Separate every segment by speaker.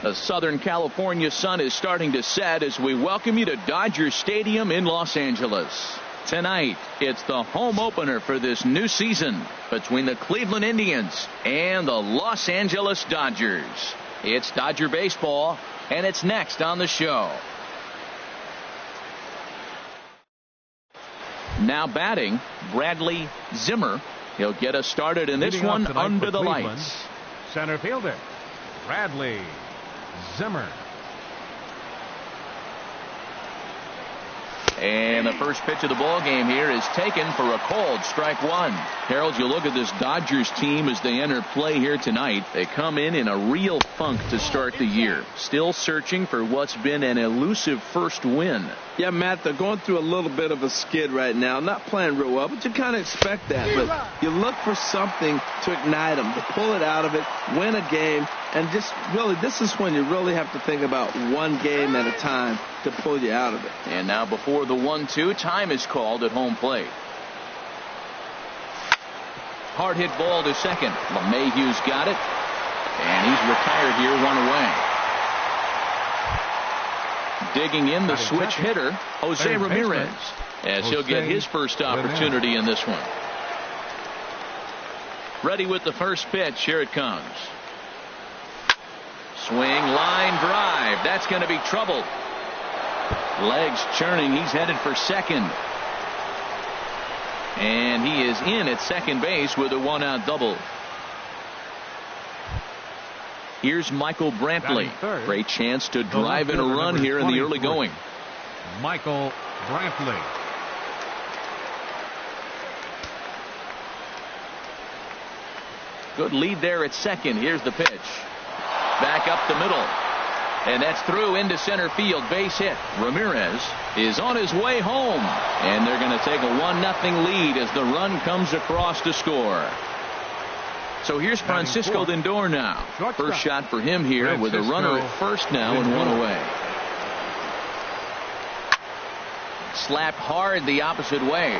Speaker 1: The Southern California sun is starting to set as we welcome you to Dodger Stadium in Los Angeles. Tonight, it's the home opener for this new season between the Cleveland Indians and the Los Angeles Dodgers. It's Dodger baseball, and it's next on the show. Now batting, Bradley Zimmer. He'll get us started in this one under the lights.
Speaker 2: Center fielder, Bradley Zimmer.
Speaker 1: And the first pitch of the ball game here is taken for a called strike one. Harold, you look at this Dodgers team as they enter play here tonight. They come in a real funk to start the year. Still searching for what's been an elusive first win.
Speaker 3: Yeah, Matt, they're going through a little bit of a skid right now. Not playing real well, but you kind of expect that. But you look for something to ignite them, to pull it out of it, win a game, and just really, this is when you really have to think about one game at a time to pull you out of it.
Speaker 1: And now before the 1-2, time is called at home plate. Hard hit ball to second. LeMahieu's got it, and he's retired here, one away. Digging in the switch hitter, Jose Ramirez, as he'll get his first opportunity in this one. Ready with the first pitch. Here it comes. Swing, line drive. That's going to be trouble. Legs churning. He's headed for second. And he is in at second base with a one-out double. Here's Michael Brantley. Great chance to drive in a run here in the early going.
Speaker 2: Michael Brantley.
Speaker 1: Good lead there at second. Here's the pitch. Back up the middle. And that's through into center field. Base hit. Ramirez is on his way home. And they're going to take a 1-0 lead as the run comes across to score. So here's Francisco Lindor now. First shot for him here with a runner at first now and one away. Slapped hard the opposite way.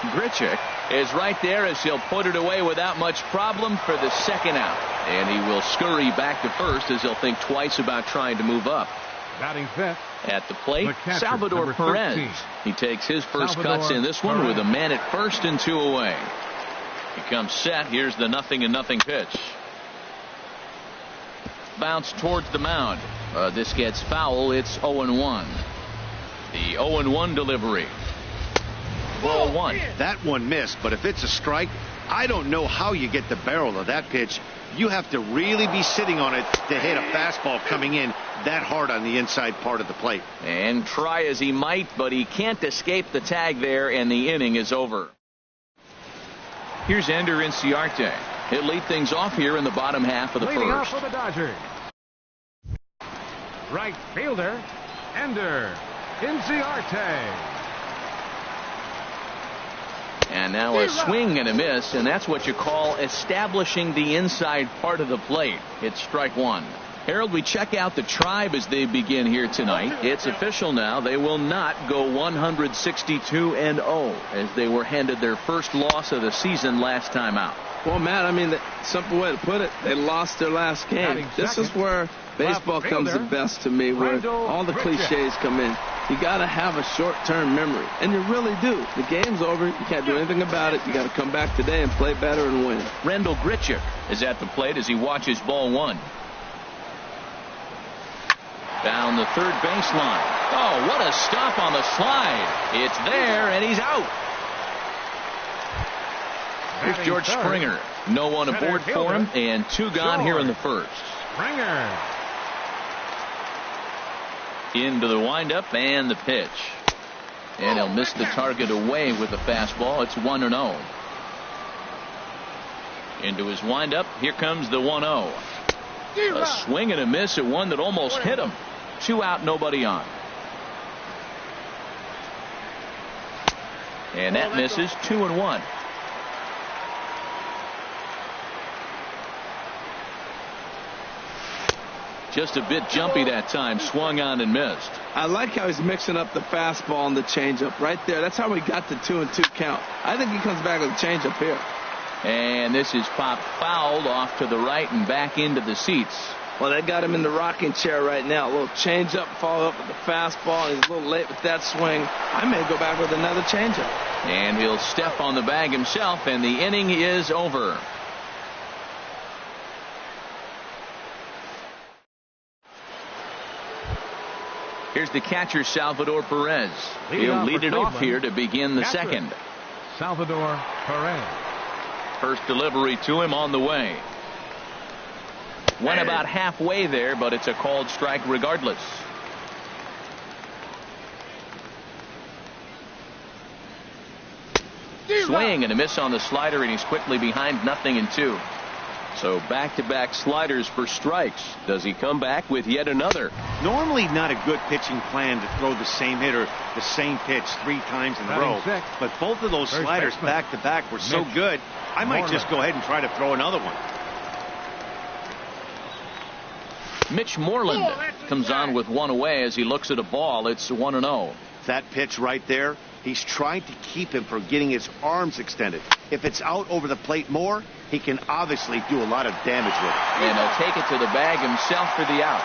Speaker 1: Grichuk is right there as he'll put it away without much problem for the second out. And he will scurry back to first as he'll think twice about trying to move up.
Speaker 2: Batting fifth.
Speaker 1: At the plate, Salvador Perez. He takes his first cuts in this one with a man at first and two away. He comes set. Here's the 0-0 pitch. Bounce towards the mound. This gets foul. It's 0-1. The 0-1 delivery. Ball one.
Speaker 4: That one missed, but if it's a strike, I don't know how you get the barrel of that pitch. You have to really be sitting on it to hit a fastball coming in that hard on the inside part of the plate.
Speaker 1: And try as he might, but he can't escape the tag there, and the inning is over. Here's Ender Inciarte. He'll lead things off here in the bottom half of the
Speaker 2: Leading
Speaker 1: first.
Speaker 2: off for the Dodgers. Right fielder, Ender Inciarte.
Speaker 1: And now a swing and a miss, and that's what you call establishing the inside part of the plate. It's strike one. Harold, we check out the Tribe as they begin here tonight. It's official now. They will not go 162-0 as they were handed their first loss of the season last time out.
Speaker 3: Well, Matt, I mean, the simple way to put it, they lost their last game. This is where baseball comes the best to me, where all the cliches come in. You got to have a short-term memory, and you really do. The game's over. You can't do anything about it. You got to come back today and play better and win.
Speaker 1: Randall Grichuk is at the plate as he watches ball one. Down the third baseline. Oh, what a stop on the slide. It's there, and he's out. Here's George Springer. No one aboard for him, and two gone here in the first.
Speaker 2: Springer.
Speaker 1: Into the windup and the pitch. And he'll miss the target away with the fastball. It's 1-0. Into his windup. Here comes the 1-0. A swing and a miss at one that almost hit him. 2 out, nobody on. And that misses. 2-1. Just a bit jumpy that time. Swung on and missed.
Speaker 3: I like how he's mixing up the fastball and the changeup right there. That's how we got the 2-2 count. I think he comes back with a changeup here.
Speaker 1: And this is popped fouled off to the right and back into the seats.
Speaker 3: Well, they got him in the rocking chair right now. A little change-up, follow up with the fastball. He's a little late with that swing. I may go back with another change-up.
Speaker 1: And he'll step on the bag himself, and the inning is over. Here's the catcher, Salvador Perez. He'll lead it off here to begin the second.
Speaker 2: Salvador Perez.
Speaker 1: First delivery to him on the way. Went about halfway there, but it's a called strike regardless. Swing and a miss on the slider, and he's quickly behind 0-2. So back-to-back sliders for strikes. Does he come back with yet another?
Speaker 4: Normally not a good pitching plan to throw the same hitter the same pitch 3 times in a row. But both of those sliders back-to-back were so good, I might just go ahead and try to throw another one.
Speaker 1: Mitch Moreland comes on with one away as he looks at a ball. It's 1-0.
Speaker 4: That pitch right there, he's trying to keep him from getting his arms extended. If it's out over the plate more, he can obviously do a lot of damage with it.
Speaker 1: And he'll take it to the bag himself for the out.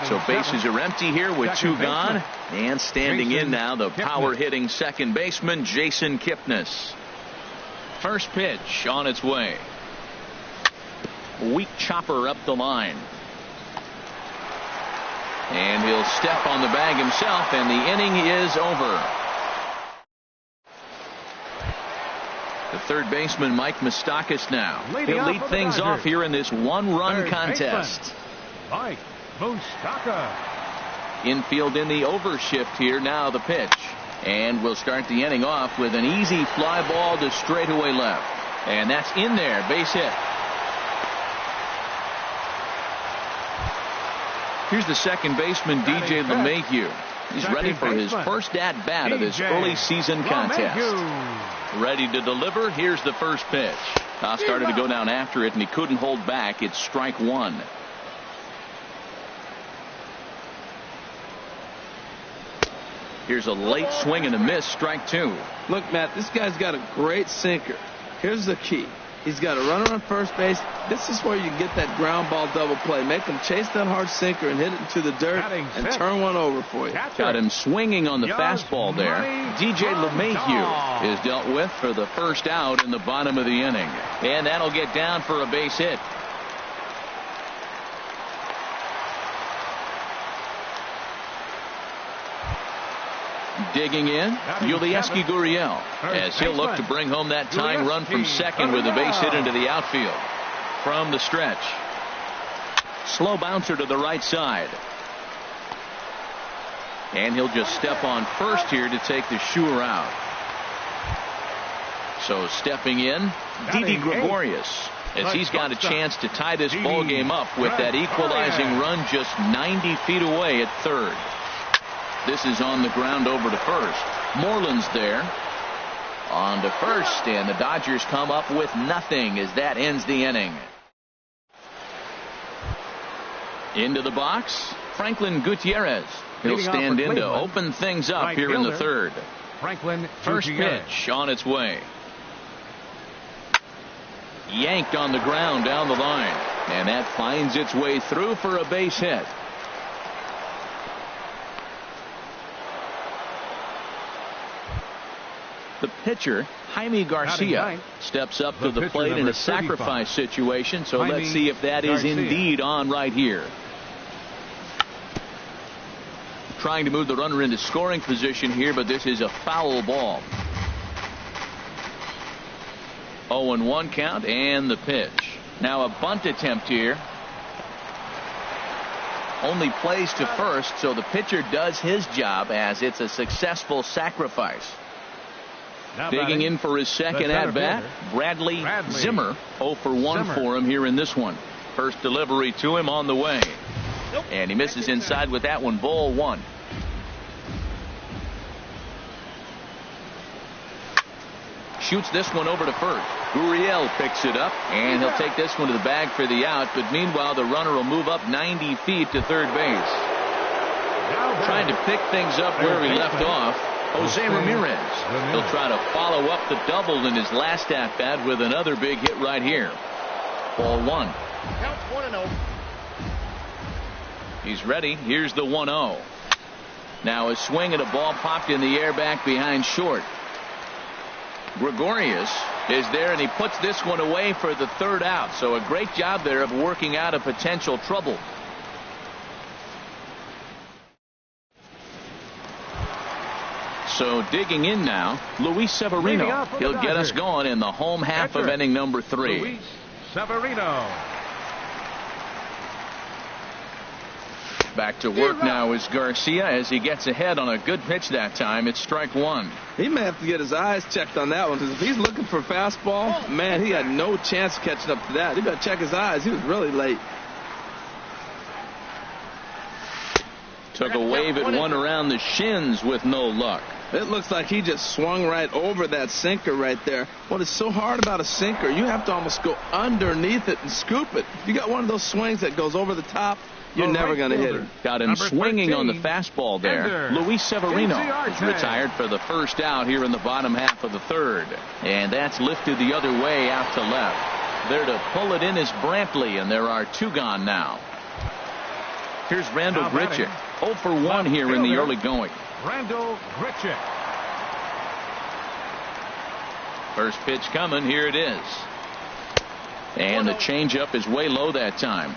Speaker 1: So bases are empty here with 2 gone. And standing in now, the power-hitting second baseman, Jason Kipnis. First pitch on its way. Weak chopper up the line. And he'll step on the bag himself, and the inning is over. The third baseman, Mike Moustakas, now. He'll lead things off here in this 1-run contest.
Speaker 2: Mike Moustakas.
Speaker 1: Infield in the overshift here. Now the pitch. And we'll start the inning off with an easy fly ball to straightaway left. And that's in there. Base hit. Here's the second baseman, DJ LeMahieu. He's ready for his first at-bat of this early season contest. Ready to deliver. Here's the first pitch. Started to go down after it, and he couldn't hold back. It's strike 1. Here's a late swing and a miss. Strike 2.
Speaker 3: Look, Matt, this guy's got a great sinker. Here's the key. He's got a runner on first base. This is where you get that ground ball double play. Make him chase that hard sinker and hit it into the dirt and turn one over for you.
Speaker 1: Got him swinging on the fastball there. DJ LeMahieu is dealt with for the first out in the bottom of the inning. And that'll get down for a base hit. Digging in, Yulieski Gurriel, as he'll look to bring home that tying run from second with a base hit into the outfield. From the stretch. Slow bouncer to the right side. And he'll just step on first here to take the Shure out. So stepping in, Didi Gregorius, as he's got a chance to tie this ball game up with that equalizing run just 90 feet away at third. This is on the ground over to first. Moreland's there. On to first, and the Dodgers come up with nothing as that ends the inning. Into the box, Franklin Gutierrez. He'll stand in to open things up here in the third. First pitch on its way. Yanked on the ground down the line, and that finds its way through for a base hit. The pitcher, Jaime Garcia, steps up to the plate in a sacrifice situation, so let's see if that is indeed on right here. Trying to move the runner into scoring position here, but this is a foul ball. 0-1 count, and the pitch. Now a bunt attempt here. Only plays to first, so the pitcher does his job as it's a successful sacrifice. Digging in for his second at-bat, Bradley Zimmer. 0-for-1 for him here in this one. First delivery to him on the way. And he misses inside with that one. Ball 1. Shoots this one over to first. Gurriel picks it up, and he'll take this one to the bag for the out. But meanwhile, the runner will move up 90 feet to third base. Trying to pick things up where he left off, Jose Ramirez. He'll try to follow up the double in his last at-bat with another big hit right here. Ball 1.
Speaker 5: Counts 1-0.
Speaker 1: He's ready. Here's the 1-0. Now a swing and a ball popped in the air back behind short. Gregorius is there, and he puts this one away for the third out. So a great job there of working out a potential trouble. So digging in now, Luis Severino. He'll get us going in the home half of inning number 3.
Speaker 2: Luis Severino.
Speaker 1: Back to work now is Garcia as he gets ahead on a good pitch that time. It's strike 1.
Speaker 3: He may have to get his eyes checked on that one, because if he's looking for a fastball, man, he had no chance of catching up to that. He better check his eyes. He was really late.
Speaker 1: Took a wave at one around the shins with no luck.
Speaker 3: It looks like he just swung right over that sinker right there. What is so hard about a sinker, you have to almost go underneath it and scoop it. You got one of those swings that goes over the top, you're never going to hit it.
Speaker 1: Got him swinging on the fastball there. Luis Severino is retired for the first out here in the bottom half of the third. And that's lifted the other way out to left. There to pull it in is Brantley, and there are 2 gone now. Here's Randall Grichuk. 0 for 1 here in the early going.
Speaker 2: Randall Grichuk.
Speaker 1: First pitch coming. Here it is. And the changeup is way low that time.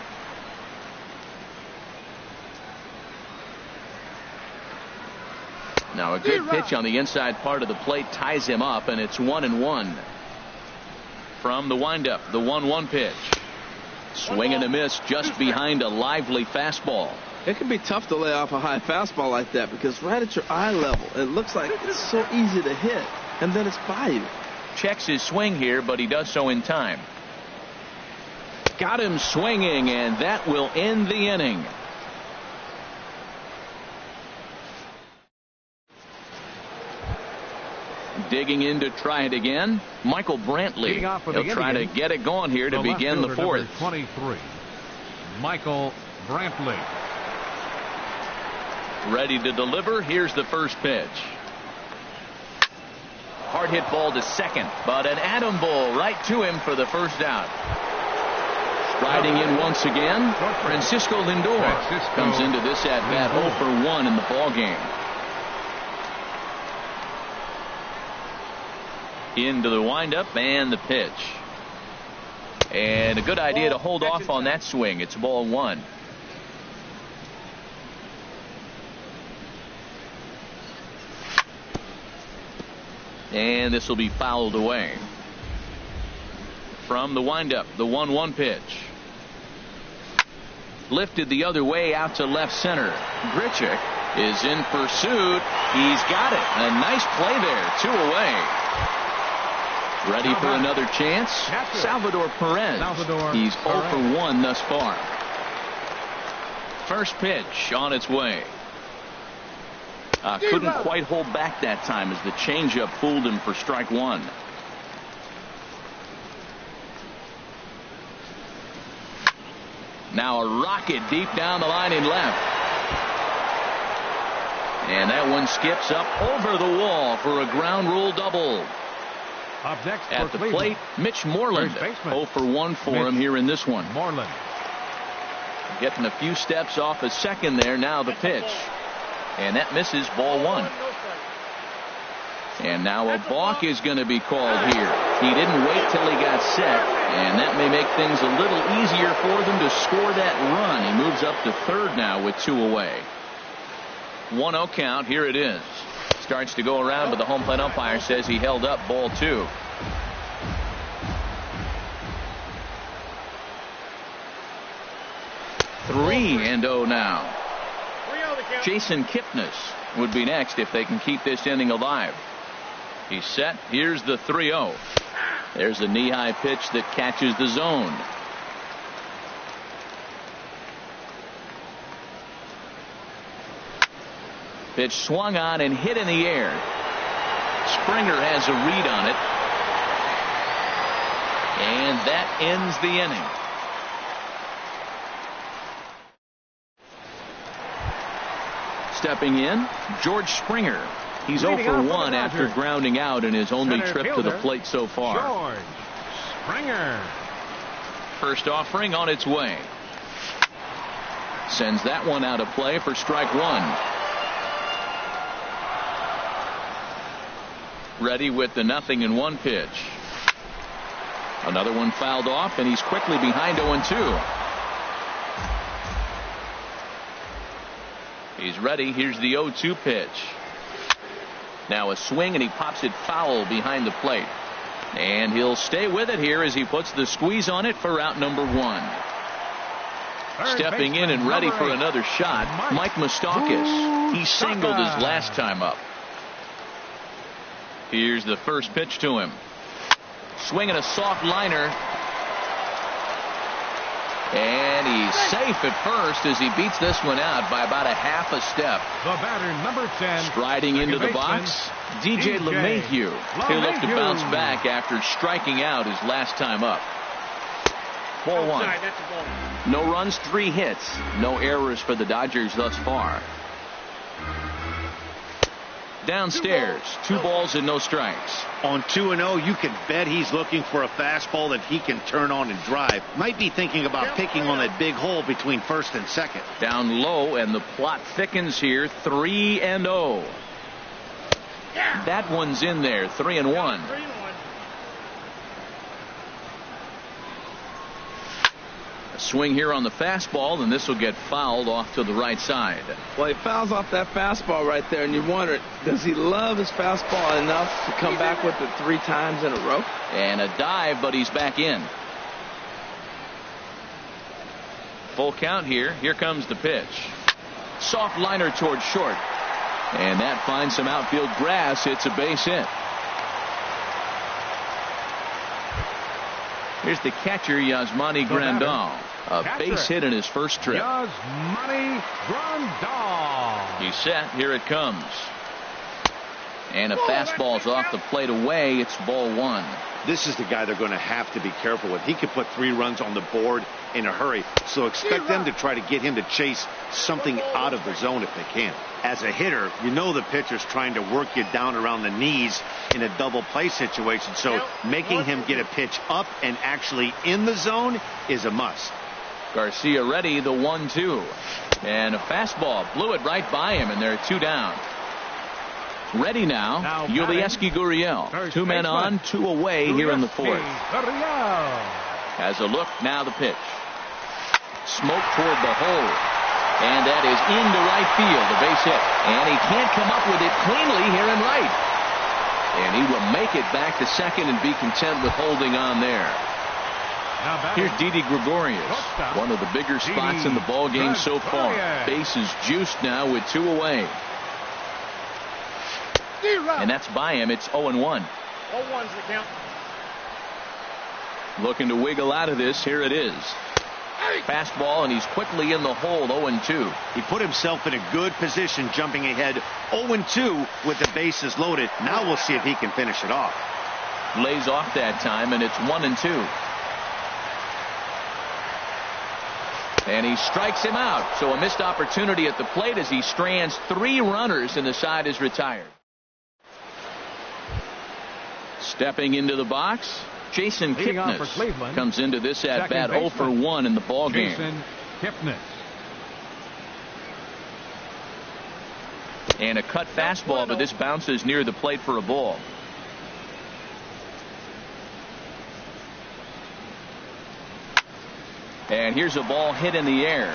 Speaker 1: Now a good pitch on the inside part of the plate ties him up, and it's 1-1. From the windup, the 1-1 pitch. Swing and a miss just behind a lively fastball.
Speaker 3: It can be tough to lay off a high fastball like that, because right at your eye level, it looks like it's so easy to hit, and then it's by you.
Speaker 1: Checks his swing here, but he does so in time. Got him swinging, and that will end the inning. Digging in to try it again, Michael Brantley. He'll try to get it going here to begin the fourth.
Speaker 2: 23, Michael Brantley.
Speaker 1: Ready to deliver. Here's the first pitch. Hard hit ball to second, but an atom ball right to him for the first out. Striding in once again, Francisco Lindor comes into this at bat 0 for 1 in the ball game. Into the windup and the pitch. And a good idea to hold off on that swing. It's ball 1. And this will be fouled away. From the windup, the 1-1 pitch. Lifted the other way out to left center. Grichuk is in pursuit. He's got it. A nice play there. 2 away. Ready for another chance? Salvador Perez. He's 0 for 1 thus far. First pitch on its way. Couldn't quite hold back that time as the changeup fooled him for strike 1. Now a rocket deep down the line in left. And that one skips up over the wall for a ground rule double.
Speaker 2: Up next
Speaker 1: at the plate, Mitch Moreland. 0 for 1 for him here in this one.
Speaker 2: Moreland
Speaker 1: getting a few steps off a second there. Now the pitch. And that misses, ball 1. And now a balk is going to be called here. He didn't wait till he got set, and that may make things a little easier for them to score that run. He moves up to third now with 2 away. 1-0 count. Here it is. Starts to go around, but the home plate umpire says he held up, ball 2. Three and 0 now. Jason Kipnis would be next if they can keep this inning alive. He's set. Here's the 3-0. There's a knee-high pitch that catches the zone. Pitch swung on and hit in the air. Springer has a read on it. And that ends the inning. Stepping in, George Springer. He's 0 for 1 after grounding out in his only trip to the plate so far.
Speaker 2: George Springer.
Speaker 1: First offering on its way. Sends that one out of play for strike one. Ready with the 0-1 pitch. Another one fouled off, and he's quickly behind 0-2. He's ready. Here's the 0-2 pitch. Now a swing, and he pops it foul behind the plate. And he'll stay with it here as he puts the squeeze on it for out number one. Stepping in and ready for another shot, Mike Moustakas. He singled his last time up. Here's the first pitch to him. Swinging a soft liner. And he's safe at first as he beats this one out by about a half a step.
Speaker 2: The batter, number 10.
Speaker 1: Striding into the box, DJ LeMahieu. He'll look to bounce back after striking out his last time up. Ball one. No runs, 3 hits. No errors for the Dodgers thus far. Downstairs, 2 balls and no strikes.
Speaker 4: On 2-0, you can bet he's looking for a fastball that he can turn on and drive. Might be thinking about picking on that big hole between first and second.
Speaker 1: Down low, and the plot thickens here. 3-0. That one's in there. 3-1. A swing here on the fastball, and this will get fouled off to the right side.
Speaker 3: Well, he fouls off that fastball right there, and you wonder, does he love his fastball enough to come back with it 3 times in a row?
Speaker 1: And a dive, but he's back in. Full count here. Here comes the pitch. Soft liner towards short. And that finds some outfield grass. It's a base hit. Here's the catcher, Yasmani Grandal. A base hit in his first trip.
Speaker 2: Yasmani Grandal.
Speaker 1: He's set. Here it comes. And a fastball's off the plate away. It's ball one.
Speaker 4: This is the guy they're going to have to be careful with. He could put 3 runs on the board in a hurry. So expect them to try to get him to chase something out of the zone if they can. As a hitter, you know the pitcher's trying to work you down around the knees in a double play situation. So making him get a pitch up and actually in the zone is a must.
Speaker 1: Garcia ready, the 1-2. And a fastball blew it right by him, and they're 2 down. Ready now, Yulieski Gurriel. 2 men on, 2 away here in the 4th. Has a look, now the pitch. Smoke toward the hole. And that is into right field, a base hit. And he can't come up with it cleanly here in right. And he will make it back to second and be content with holding on there. Here's Didi Gregorius, one of the bigger spots in the ball game so far. Base is juiced now with 2 away. And that's by him. It's 0-1.
Speaker 5: 0-1's the count.
Speaker 1: Looking to wiggle out of this. Here it is. Fastball, and he's quickly in the hole. 0-2.
Speaker 4: He put himself in a good position jumping ahead 0-2 with the bases loaded. Now we'll see if he can finish it off.
Speaker 1: Lays off that time, and it's 1-2. And he strikes him out. So a missed opportunity at the plate as he strands 3 runners, and the side is retired. Stepping into the box, Jason Kipnis comes into this at bat 0 for 1 in the ball game.
Speaker 2: Jason Kipnis.
Speaker 1: And a cut fastball, but this bounces near the plate for a ball. And here's a ball hit in the air.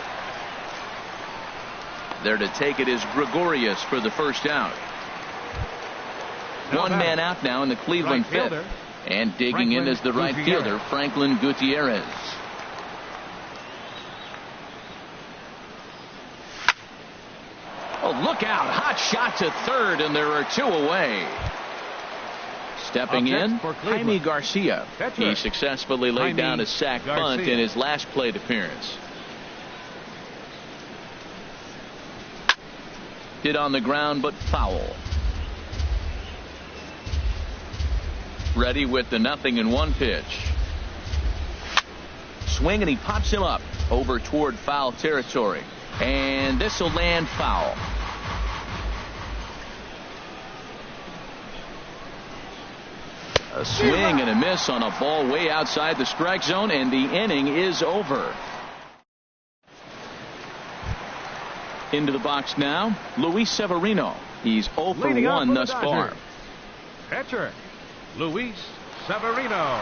Speaker 1: There to take it is Gregorius for the first out. 1 man out now in the Cleveland 5th. And digging in is the right fielder, Franklin Gutierrez. Oh, look out. Hot shot to third, and there are 2 away. Stepping in, Jaime Garcia. He successfully laid down a sac bunt in his last plate appearance. Hit on the ground, but foul. Ready with the 0-1 pitch. Swing, and he pops him up over toward foul territory. And this will land foul. A swing and a miss on a ball way outside the strike zone, and the inning is over. Into the box now, Luis Severino. He's 0 for 1 thus far.
Speaker 2: Pitcher, Luis Severino.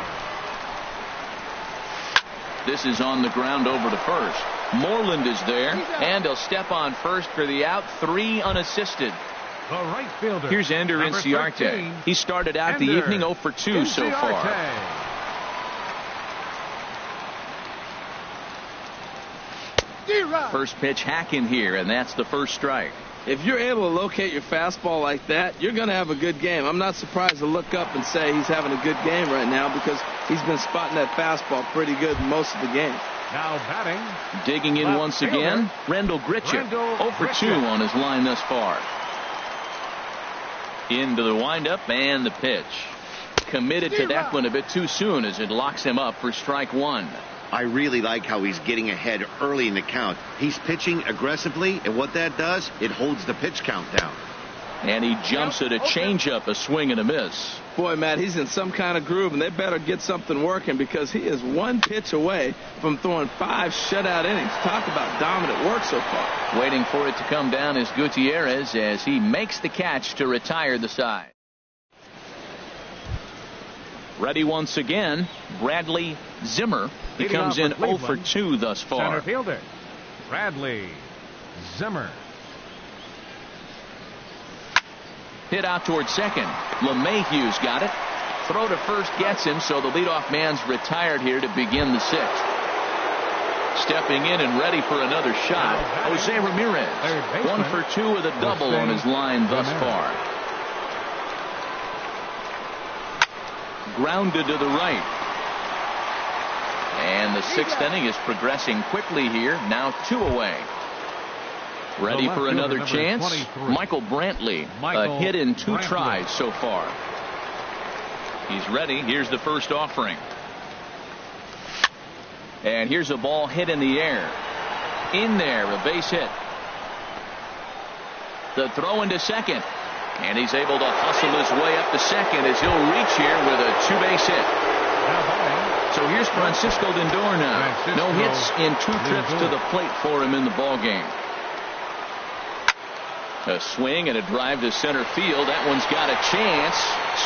Speaker 1: This is on the ground over to first. Moreland is there, and he'll step on first for the out. 3 unassisted.
Speaker 2: The right fielder.
Speaker 1: Here's Ender Inciarte. He started out the evening 0 for 2 so far. First pitch hacking here, and that's the first strike.
Speaker 3: If you're able to locate your fastball like that, you're going to have a good game. I'm not surprised to look up and say he's having a good game right now because he's been spotting that fastball pretty good most of the game.
Speaker 2: Now batting.
Speaker 1: Digging in once again, Rendell Grichuk. 0 for 2 on his line thus far. Into the windup and the pitch. Committed to that one a bit too soon as it locks him up for strike 1.
Speaker 4: I really like how he's getting ahead early in the count. He's pitching aggressively, and what that does, it holds the pitch count down.
Speaker 1: And he jumps at a changeup, a swing and a miss.
Speaker 3: Boy, Matt, he's in some kind of groove, and they better get something working because he is 1 pitch away from throwing 5 shutout innings. Talk about dominant work so far.
Speaker 1: Waiting for it to come down is Gutierrez as he makes the catch to retire the side. Ready once again, Bradley Zimmer. He comes in 0 for 2 thus far.
Speaker 2: Center fielder, Bradley Zimmer.
Speaker 1: Hit out toward second. LeMahieu's got it. Throw to first gets him, so the leadoff man's retired here to begin the 6th. Stepping in and ready for another shot, Jose Ramirez. 1 for 2 with a double on his line thus far. Grounded to the right. And the 6th inning is progressing quickly here. Now 2 away. Ready for another chance.
Speaker 2: 23.
Speaker 1: Michael Brantley. A hit in 2 tries so far. He's ready. Here's the first offering. And here's a ball hit in the air. In there, a base hit. The throw into second. And he's able to hustle his way up to second as he'll reach here with a 2-base hit. So here's Francisco Lindor now. No hits in 2 trips to the plate for him in the ballgame. A swing and a drive to center field. That one's got a chance.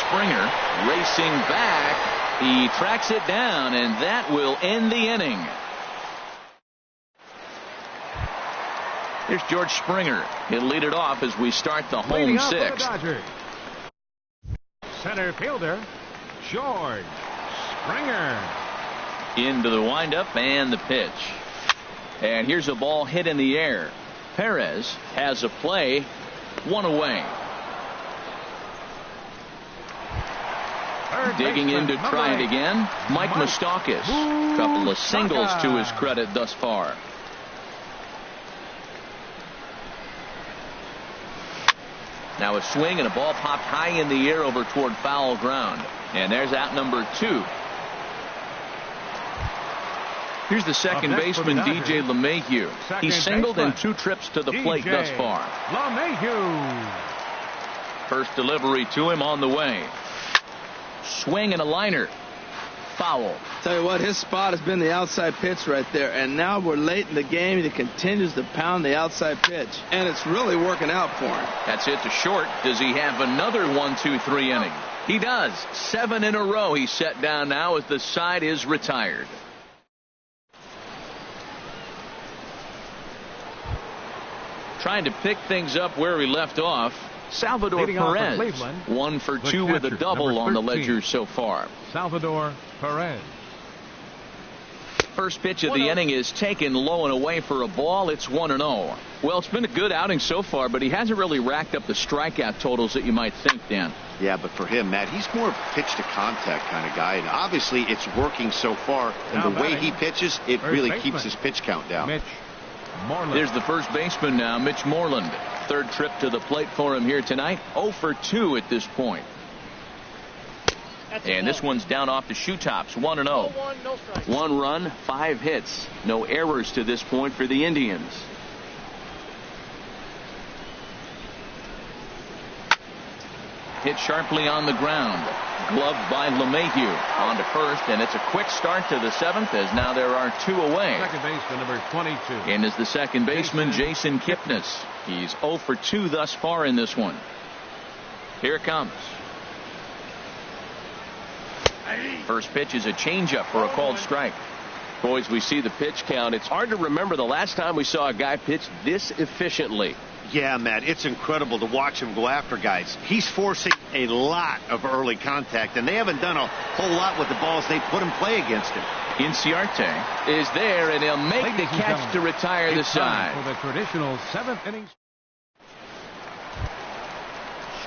Speaker 1: Springer racing back. He tracks it down, and that will end the inning. Here's George Springer. He'll lead it off as we start the home 6th.
Speaker 2: Center fielder, George Springer.
Speaker 1: Into the windup and the pitch. And here's a ball hit in the air. Perez has a play. 1 away. Digging in to try it again, Mike Moustakas. Couple of singles to his credit thus far. Now a swing and a ball popped high in the air over toward foul ground. And there's out number 2. Here's the second baseman, DJ LeMahieu. He's singled in 2 trips to the plate thus far.
Speaker 2: LeMahieu.
Speaker 1: First delivery to him on the way. Swing and a liner. Foul.
Speaker 3: Tell you what, his spot has been the outside pitch right there. And now we're late in the game. He continues to pound the outside pitch. And it's really working out for him.
Speaker 1: That's hit to short. Does he have another 1-2-3 inning? He does. 7 in a row he's set down now as the side is retired. Trying to pick things up where he left off. Salvador Perez. 1 for 2 with a double on the ledger so far.
Speaker 2: Salvador Perez.
Speaker 1: First pitch of the inning is taken low and away for a ball. It's 1-0. Well, it's been a good outing so far, but he hasn't really racked up the strikeout totals that you might think, Dan.
Speaker 4: Yeah, but for him, Matt, he's more pitch to contact kind of guy, and obviously it's working so far. And the way he pitches, it really keeps his pitch count down.
Speaker 2: Mitch Moreland.
Speaker 1: There's the first baseman now, Mitch Moreland. 3rd trip to the plate for him here tonight. 0 for 2 at this point. And this one's down off the shoe tops. 1-0. 1 run, 5 hits. No errors to this point for the Indians. hit sharply on the ground. Gloved by LeMahieu on to first, and it's a quick start to the 7th as now there are 2 away.
Speaker 2: Second baseman number 22.
Speaker 1: And is the second baseman Jason Kipnis. He's 0 for 2 thus far in this one. Here it comes. First pitch is a changeup for a called strike.
Speaker 6: Boys, we see the pitch count. It's hard to remember the last time we saw a guy pitch this efficiently.
Speaker 4: Yeah, Matt, it's incredible to watch him go after guys. He's forcing a lot of early contact, and they haven't done a whole lot with the balls they put in play against him.
Speaker 1: Inciarte is there, and he'll make the catch to retire the side.
Speaker 2: For the traditional 7th inning.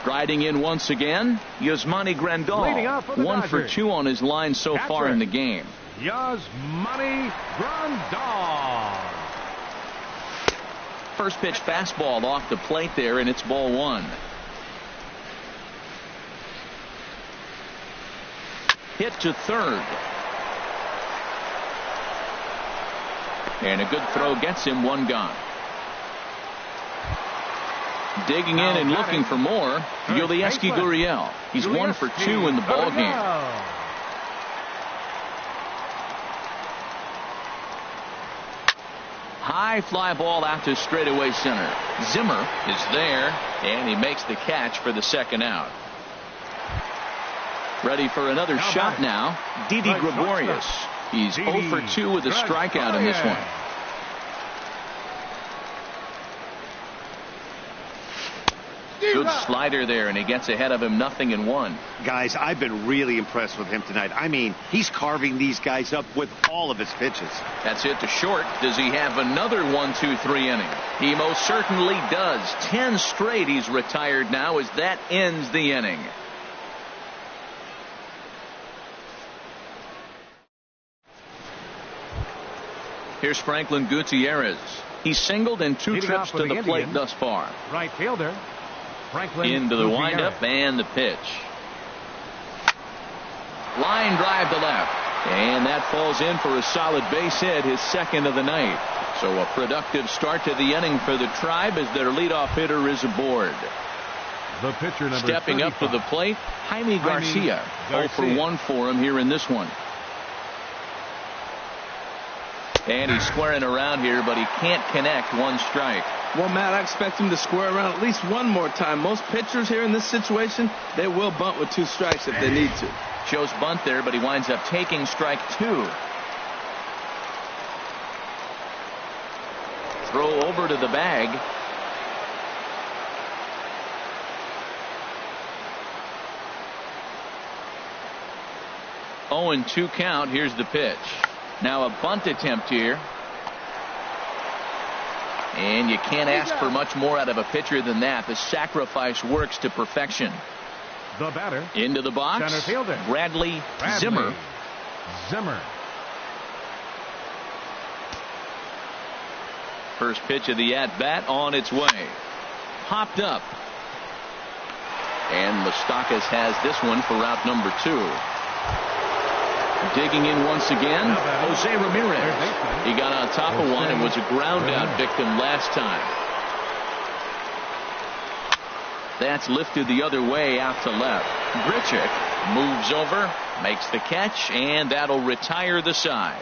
Speaker 1: Striding in once again, Yasmani Grandal. 1 for 2 on his line so far in the game.
Speaker 2: Yasmani Grandal.
Speaker 1: First pitch fastball off the plate there, and it's ball 1. Hit to third. And a good throw gets him 1 gone. Digging in and looking for more, Yulieski Gurriel. He's 1 for 2 in the ball game. High fly ball out to straightaway center. Zimmer is there, and he makes the catch for the second out. Ready for another shot now, Didi Gregorius. He's 0 for 2 with a strikeout in this one. Good slider there, and he gets ahead of him 0-1.
Speaker 4: Guys, I've been really impressed with him tonight. I mean, he's carving these guys up with all of his pitches.
Speaker 1: That's hit to short. Does he have another 1-2-3 inning? He most certainly does. 10 straight he's retired now as that ends the inning. Here's Franklin Gutierrez. He's singled in 2 trips to the plate thus far.
Speaker 2: Right fielder Franklin
Speaker 1: into the
Speaker 2: Gutierrez.
Speaker 1: windup and the pitch. Line drive to left. And that falls in for a solid base hit, his second of the night. So a productive start to the inning for the Tribe as their leadoff hitter is aboard.
Speaker 2: The pitcher number
Speaker 1: Stepping
Speaker 2: 35.
Speaker 1: up to the plate, Jaime Garcia. 0 for 1 for him here in this one. And he's squaring around here, but he can't connect. 1 strike.
Speaker 3: Well, Matt, I expect him to square around at least one more time. Most pitchers here in this situation, they will bunt with 2 strikes if they need to.
Speaker 1: Shows bunt there, but he winds up taking strike 2. Throw over to the bag. Oh, and 2 count. Here's the pitch. Now a bunt attempt here. And you can't ask for much more out of a pitcher than that. The sacrifice works to perfection.
Speaker 2: The batter.
Speaker 1: Into the box.
Speaker 2: Center fielder.
Speaker 1: Bradley Zimmer. First pitch of the at-bat on its way. Popped up. And Moustakas has this one for route number 2. Digging in once again, Jose Ramirez. He got on top of one and was a ground out victim last time. That's lifted the other way out to left. Grichuk moves over, makes the catch, and that'll retire the side.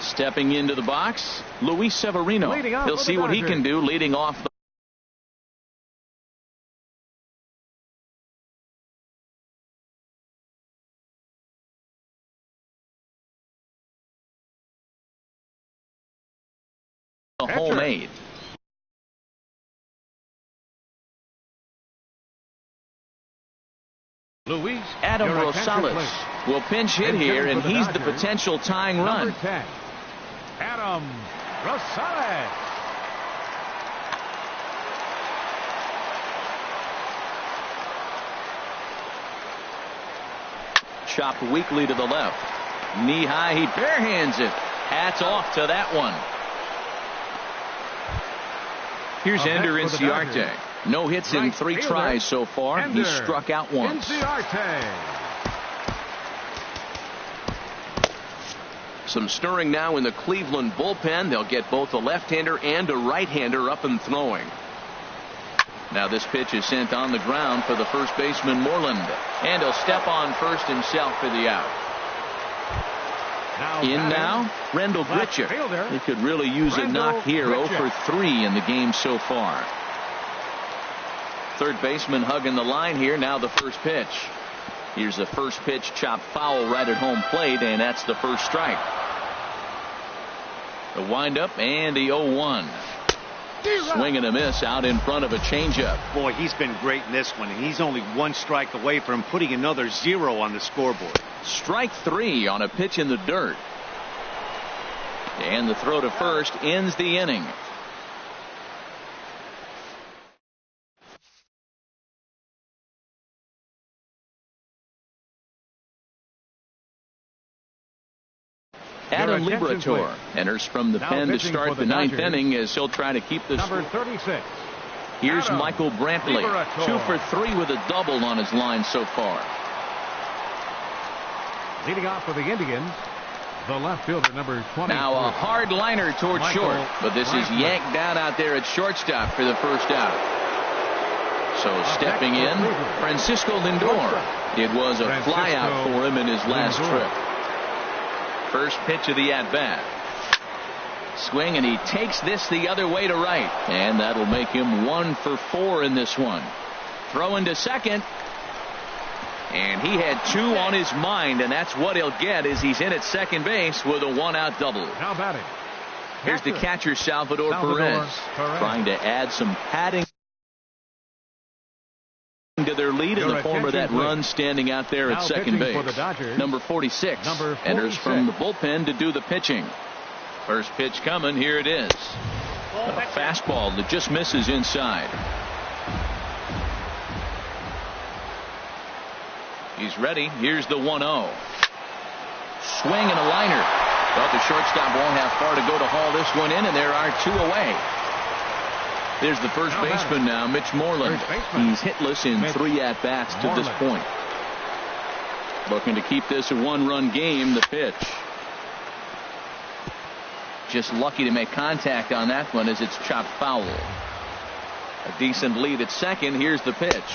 Speaker 1: Stepping into the box, Luis Severino. He'll see what he can do leading off the homemade. Adam Rosales will pinch hit here, and he's the potential tying run.
Speaker 2: 10, Adam Rosales.
Speaker 1: Chopped weakly to the left. Knee high, he barehands it. Hats off to that one. Here's Ender Inciarte. No hits in 3 tries so far. He struck out once.
Speaker 6: Some stirring now in the Cleveland bullpen. They'll get both a left-hander and a right-hander up and throwing. Now this pitch is sent on the ground for the first baseman Moreland, and he'll step on first himself for the out. Now Rendell Grichuk. He could really use a knock here. 0 for 3 in the game so far. Third baseman hugging the line here. Now the first pitch. Here's the first pitch, chopped foul right at home plate, and that's the first strike. The windup and the 0-1. Swing and a miss out in front of a changeup.
Speaker 4: Boy, he's been great in this one, and he's only one strike away from putting another 0 on the scoreboard.
Speaker 1: Strike 3 on a pitch in the dirt. And the throw to first ends the inning. Adam Liberatore enters from the pen to start the ninth inning as he'll try to keep this.
Speaker 2: Number 36.
Speaker 1: Here's
Speaker 2: Adam
Speaker 1: Michael Brantley.
Speaker 2: Liberatore.
Speaker 1: 2 for 3 with a double on his line so far.
Speaker 2: Leading off for the Indians, the left fielder, number 20.
Speaker 1: Now a hard liner toward
Speaker 2: Michael
Speaker 1: short, but this is
Speaker 2: Brantley.
Speaker 1: yanked down out there at shortstop for the first out. So stepping in, Francisco Lindor. It was a flyout for him in his last trip. First pitch of the at-bat. Swing, and he takes this the other way to right. And that'll make him 1 for 4 in this one. Throw into second. And he had 2 on his mind, and that's what he'll get as he's in at second base with a 1-out double.
Speaker 2: Now batting.
Speaker 1: Here's the catcher, Salvador Perez, trying to add some padding to their lead in the form of that run standing out there at second base. Number 46 enters from the bullpen to do the pitching. First pitch coming. Here it is. A fastball that just misses inside. He's ready. Here's the 1-0. Swing and a liner. But the shortstop won't have far to go to haul this one in, and there are 2 away. There's the first baseman now, Mitch Moreland. He's hitless in 3 at-bats to this point. Looking to keep this a 1-run game. The pitch. Just lucky to make contact on that one as it's chopped foul. A decent lead at second. Here's the pitch.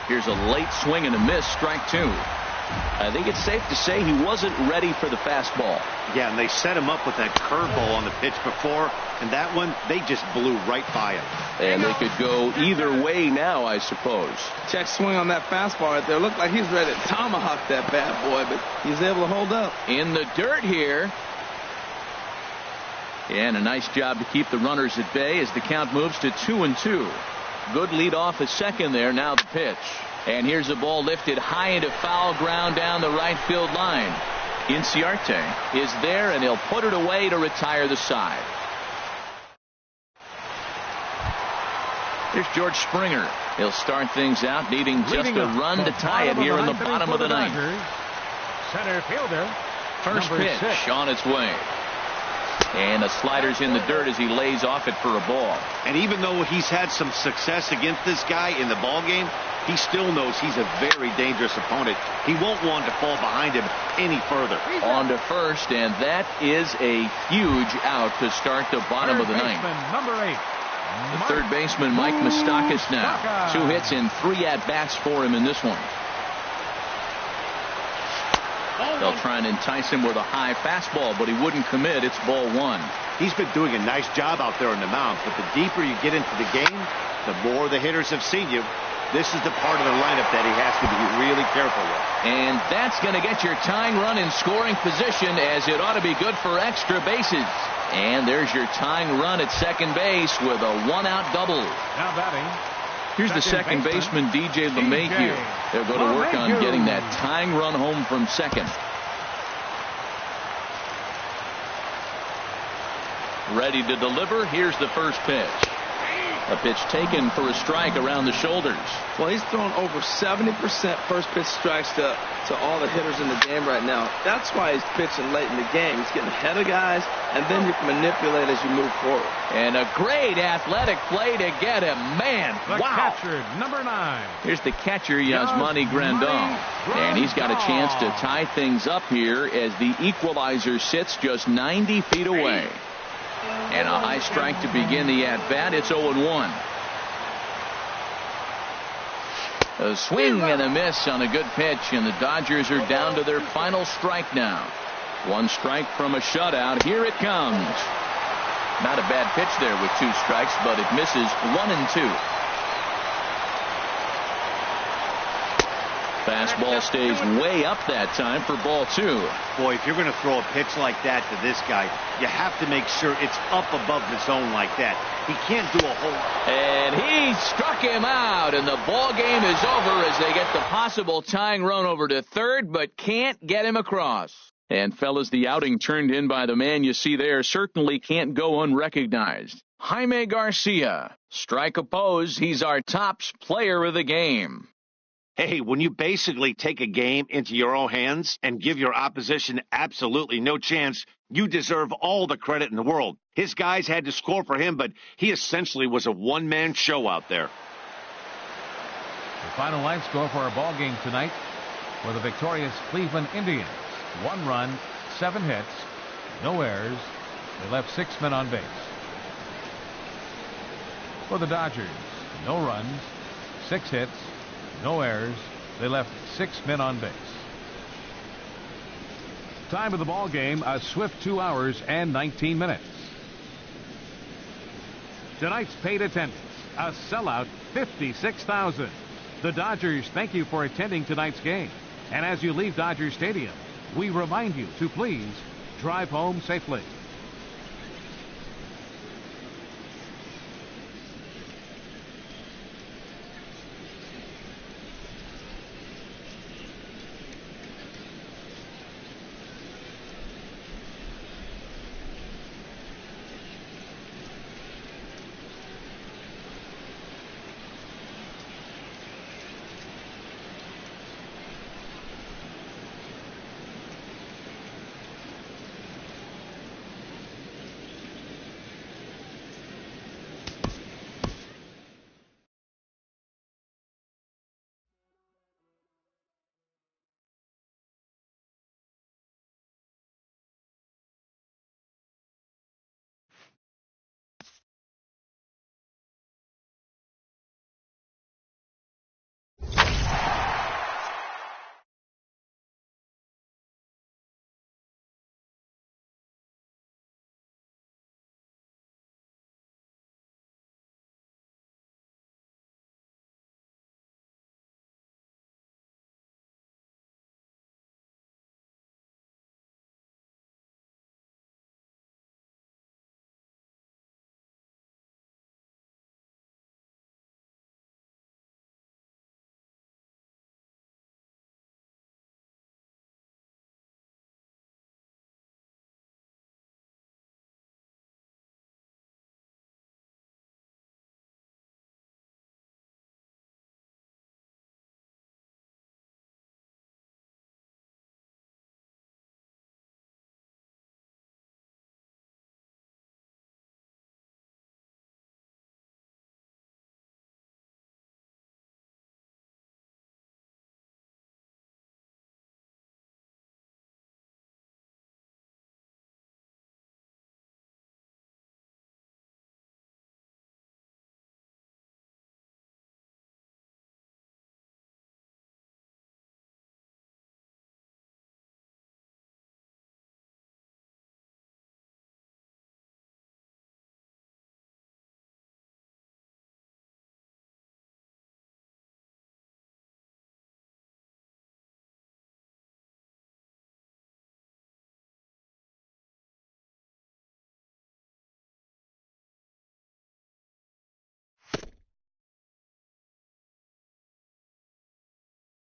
Speaker 1: Here's a late swing and a miss. Strike 2. I think it's safe to say he wasn't ready for the fastball.
Speaker 4: Yeah, and they set him up with that curveball on the pitch before, and that one, they just blew right by him.
Speaker 6: And they could go either way now, I suppose.
Speaker 3: Check swing on that fastball right there. Looked like he's ready to tomahawk that bad boy, but he's able to hold up.
Speaker 1: In the dirt here. And a nice job to keep the runners at bay as the count moves to 2-2. Good lead off at second there. Now the pitch. And here's the ball lifted high into foul ground down the right field line. Inciarte is there, and he'll put it away to retire the side. Here's George Springer. He'll start things out, needing just a run to tie it here in the bottom of the ninth.
Speaker 2: Center fielder.
Speaker 1: First pitch 6 on its way. And the slider's in the dirt as he lays off it for a ball.
Speaker 4: And even though he's had some success against this guy in the ball game, he still knows he's a very dangerous opponent. He won't want to fall behind him any further.
Speaker 1: On to first, and that is a huge out to start the bottom of the ninth.
Speaker 2: Number 8.
Speaker 1: The third baseman, Mike Moustakas now. 2 hits and 3 at-bats for him in this one. They'll try and entice him with a high fastball, but he wouldn't commit. It's ball 1.
Speaker 4: He's been doing a nice job out there on the mound, but the deeper you get into the game, the more the hitters have seen you. This is the part of the lineup that he has to be really careful with.
Speaker 1: And that's going to get your tying run in scoring position, as it ought to be good for extra bases. And there's your tying run at second base with a 1-out double.
Speaker 2: Now batting.
Speaker 1: Here's the second baseman, DJ LeMahieu. They'll go to work on getting that tying run home from second. Ready to deliver. Here's the first pitch. A pitch taken for a strike around the shoulders.
Speaker 3: Well, he's thrown over 70% first pitch strikes to all the hitters in the game right now. That's why he's pitching late in the game. He's getting ahead of guys, and then you can manipulate as you move forward.
Speaker 1: And a great athletic play to get him. Man,
Speaker 2: the
Speaker 1: wow.
Speaker 2: Catcher, number 9.
Speaker 1: Here's the catcher, Yasmani Grandal. And he's got a chance to tie things up here as the equalizer sits just 90 feet away. And a high strike to begin the at-bat. It's 0-1. A swing and a miss on a good pitch, and the Dodgers are down to their final strike now. One strike from a shutout. Here it comes. Not a bad pitch there with 2 strikes, but it misses 1-2. Fastball stays way up that time for ball 2.
Speaker 4: Boy, if you're going to throw a pitch like that to this guy, you have to make sure it's up above the zone like that. He can't do a whole...
Speaker 1: And he struck him out, and the ball game is over as they get the possible tying run over to third, but can't get him across. And, fellas, the outing turned in by the man you see there certainly can't go unrecognized. Jaime Garcia. Strike opposed. He's our tops player of the game.
Speaker 4: Hey, when you basically take a game into your own hands and give your opposition absolutely no chance, you deserve all the credit in the world. His guys had to score for him, but he essentially was a one-man show out there.
Speaker 2: The final line score for our ball game tonight for the victorious Cleveland Indians. 1 run, 7 hits, no errors. They left 6 men on base. For the Dodgers, no runs, 6 hits, no errors. They left 6 men on base. Time of the ball game, a swift 2 hours and 19 minutes. Tonight's paid attendance, a sellout 56,000. The Dodgers thank you for attending tonight's game. And as you leave Dodger Stadium, we remind you to please drive home safely.